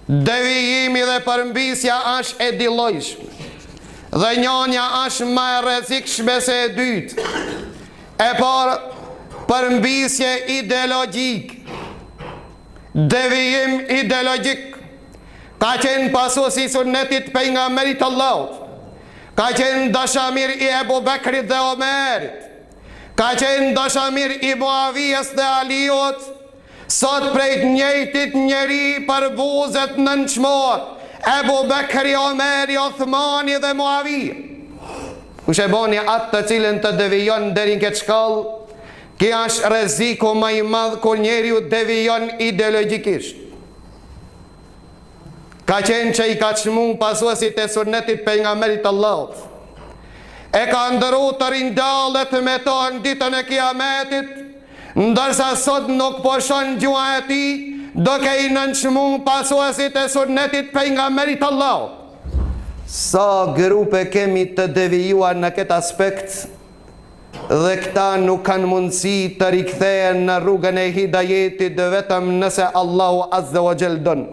Devijimi dhe përmbysja është e dillojshme, dhe njënja është më e rrezikshme se e dytë. E parë, përmbysje ideologjik, devijim ideologjik, ka qenë pasuesi i sunetit pejgamberit Allahut, ka qenë dashamir i Ebu Bekrit dhe Omerit, ka qenë dashamir i Muavijas dhe Aliut. Sot prej njëjtit njeri për buzet nënçmohet Ebu Bekri, Omeri, Othmani dhe Muavija. Kush e boni atë të cilën të devijon deri në këtë shkallë, kjo është rreziku më i madh kur njeriu devijon ideologjikisht. Ka qenë që i ka çmu pasuesit e sunetit pejgamberit Allahut. E ka ndëru të rindallet me to në ditën e kiametit, ndërsa sot nuk poshon gjua e ti, doke i nënçmu pasuesit e sunetit pejgamberit Allahut. Sa grupe kemi të devijuar në këtë aspekt, dhe këta nuk kanë mundësi të rikthehen në rrugën e hidajetit vetëm nëse Allahu Azza wa Jall don.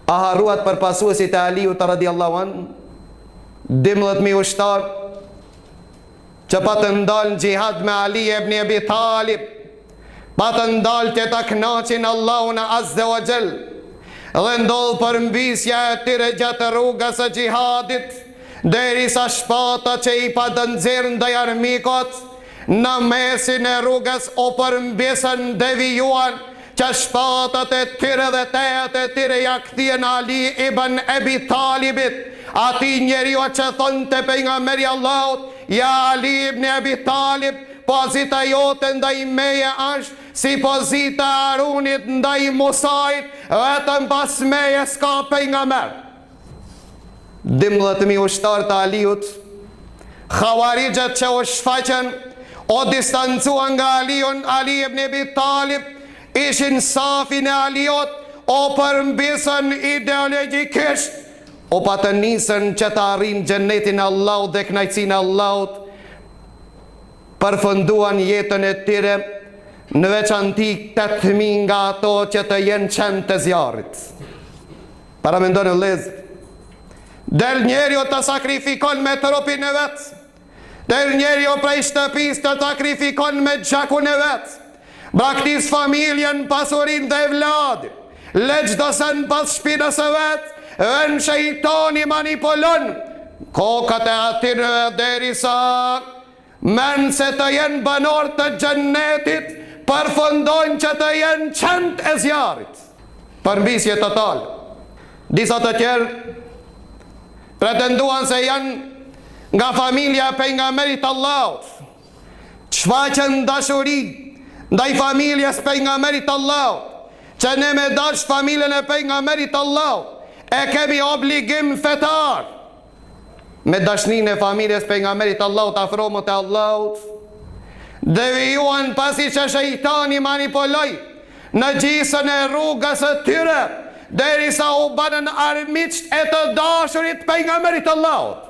A harruat për pasuesit e Aliut radhiyallahu an, 12.000 ushtar që pa të ndalë në gjihad me Ali ibn Abi Talib, pa të ndalë që ta kënaqin Allahun Azza wa Jall, dhe ndodhë përmbysja e tyre gjatë rrugës së gjihadit, derisa shpata që i pa dënxirë ndaj armikut në mesin e rrugës o përmbysën devijuan, që shpatat e tyre dhe teat e tyre ja kthien Ali ibn Abi Talibit, ati njeriu që thonë të pejgamberi Allahut: ja Ali ibn Abi Talib, pozita jote ndaj meje është si pozita e Harunit ndaj Musait, vetëm pas meje s'ka pejgamber. 12.000 ushtar të Aliut, Khawarijët që u shfaqen, o distancuan nga Aliun, Ali ibn Abi Talib, ishin safin e Aliut, o përmbysën ideologjikisht, o pa të nisën që të arrin xhenetin Allahut dhe kënaqësinë Allahut, përfunduan jetën e tyre në veçanti 8.000 nga ato që të jenë qenë të zjarrit. Para mendoni vëllezër, del njeriu të sakrifikon me trupin e vet, del njeriu prej shtëpis të sakrifikon me gjakun e vet, braktis familjen, pasurin dhe vladin, le çdo sen pas shpinës e vet, vën shejtani manipulon kokat e atyre derisa men se të jenë banor të xhennetit, përfundojnë që të jenë qend e zjarrit. Përmbysje total. Disa të tjerë pretenduan se janë nga familja e pejgamberit Allahut, shfaqen dashuri ndaj familjes pejgamberit Allahut, që ne me dash familjen e pejgamberit Allahut e kemi obligim fetar. Me dashnin e familjes pejgamberit Allahut, afrohet e Allahut, devijuan pasi që shejtani manipuloi në gjisën e rrugës së tyre, derisa u banën armiqt e të dashurit pejgamberit Allahut.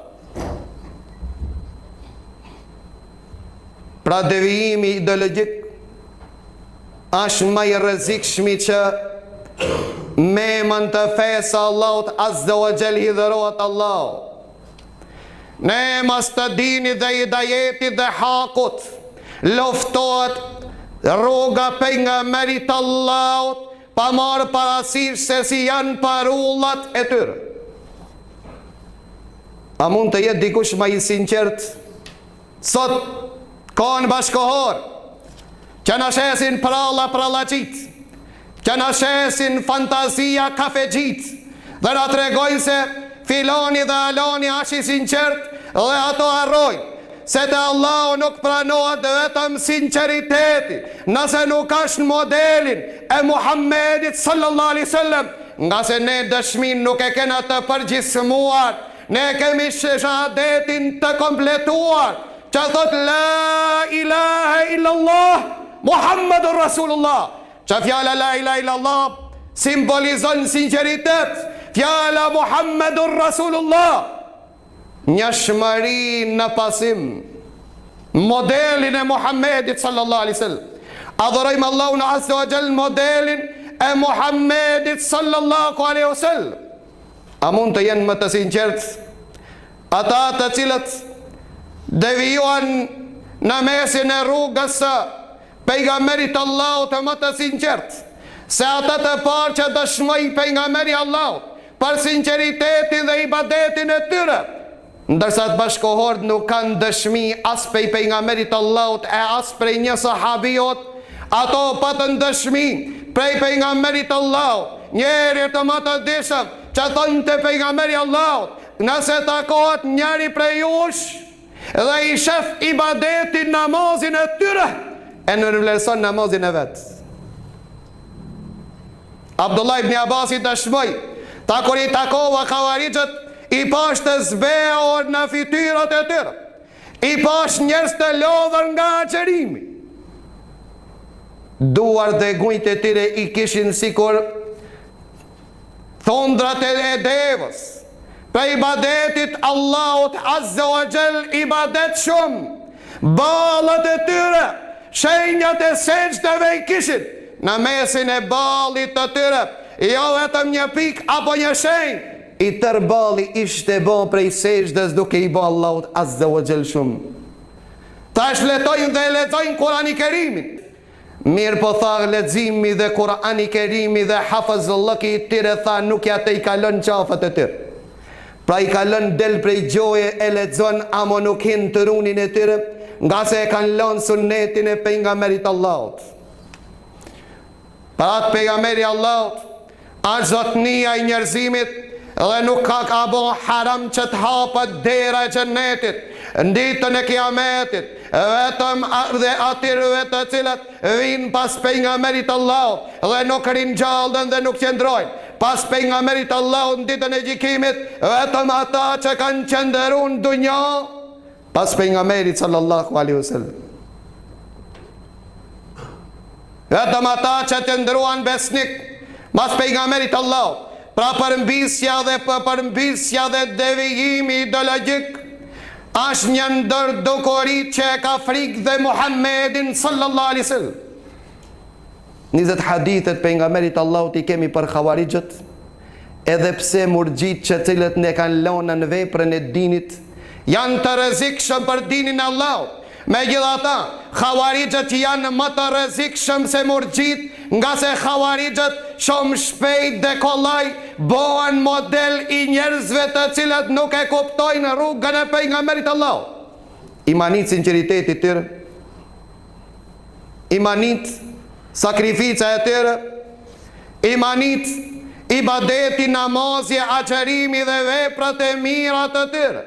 Pra devijimi ideologjik është më i rrezikshëm që memën të fesë Allahut Azza wa Jall hidhërohet Allahu. Ne mas të dinit dhe hidajetit dhe hakut, loftohet rruga pejgamberit Allahut, pa marrë parasysh se si janë parullat e tyre. A mund të jetë dikush më i sinqert sot kohën bashkohor, që në shesin prallaqit, që në shesin fantazia kafegjit, dhe në tregojnë se filoni dhe aloni është i sinqert, dhe ato harrojnë se te Allahu nuk pranohet vetëm sinqeriteti, nëse nuk është modelin e Muhammedit sallallahu alaihi wasallam, nga se ne dëshmin nuk e kena të përgjithësuar, ne kemi shahadetin të kompletuar, që thot la ilaha illallah Muhammadur Rasulullah, që fjala la ilaha illallah simbolizon sinqeritet, fjala Muhammadur Rasulullah njëshmëri në pasim, modelin e Muhammedit sallallahu alaihi wasallam. Adhurojmë Allahun Azza wa Jall modelin e Muhammedit sallallahu alaihi wasallam. A mund të jenë më të sinqert ata të cilët devijuan në mesin e rrugës së pejgamberit Allahut të më të sinqert se ata të parë që dëshmoj pejgamberi Allahut për sinqeritetin dhe ibadetin e tyre, ndërsa të bashkohorët nuk kanë dëshmi as prej pejgamberit Allahut e as prej një sahabiot. Ato patën dëshmi prej pejgamberit Allahut, njeri të më të dishëm që thonë të pejgamberi Allahut, nëse takohet njeri prej jush dhe i shef ibadetin namazin e tyre, e në vlerëson namazin e vetë. Abdullah ibn Abasi dëshmoj, ta kur i takova Khawarijët, i pash të zbeor në fytyrat e tyre, i pash njerëz të lodhur nga agjerimi, duar dhe gujt e tyre i kishin sikur thondrat e devës. Për ibadetit Allahut Azza wa Jall, ibadet shumë, ballat e tyre, shenjat e sejdave i kishin në mesin e ballit të tyre, jo vetëm një pik apo një shenjë, i tërë balli ishte bo prej sejdës duke i bo Allahut Azza wa Jall shumë. Ta shfletojnë dhe lexojnë Kurani Kerimin. Mirë po tha, leximi dhe Kurani Kerimi dhe hafazulloki i tyre tha nuk ja të i kalon qafët e tyre. Pra i kalon del prej gjoje e lexon, amo nuk hin të runin e tyre, nga se e kanë lënë sunnetin e pejgamberit Allahut. Pra atë pejgamberi Allahut është zotnia i njerëzimit dhe nuk ka bo haram që të hapët dera e xhennetit në ditën e kiametit, vetëm dhe atyre të cilët vinë pas pejgamberit Allahut dhe nuk ringjallën dhe nuk qëndrojnë pas pejgamberit Allahut në ditën e gjykimit, vetëm ata që kanë qëndruar në dunja pas pejgamberit sallallahu alaihi wasallam. Vetëm ata që qëndruan besnik pas pejgamberit Allahut. Pra përmbysja dhe devijimi ideologjik është një ndër dukurit që e ka frikë dhe Muhammedin sallallahu alaihi wasallam. 20 hadithet pejgamberit Allahut i kemi për Khawarijët, edhe pse murxhit që cilët ne kanë lënë në veprën e dinit janë të rrezikshëm për dinin e Allahut. Megjithatë, Khawarijët janë më të rrezikshëm se murxhit, nga se Khawarijët shumë shpejt dhe kollaj bëhen model i njerëzve të cilët nuk e kuptojnë rrugën e pejgamberit Allahut. Imanit sinqeriteti i tyre, imanit sakrifica e tyre, imanit ibadeti, namazje, agjerimi dhe veprat e mira të tyre.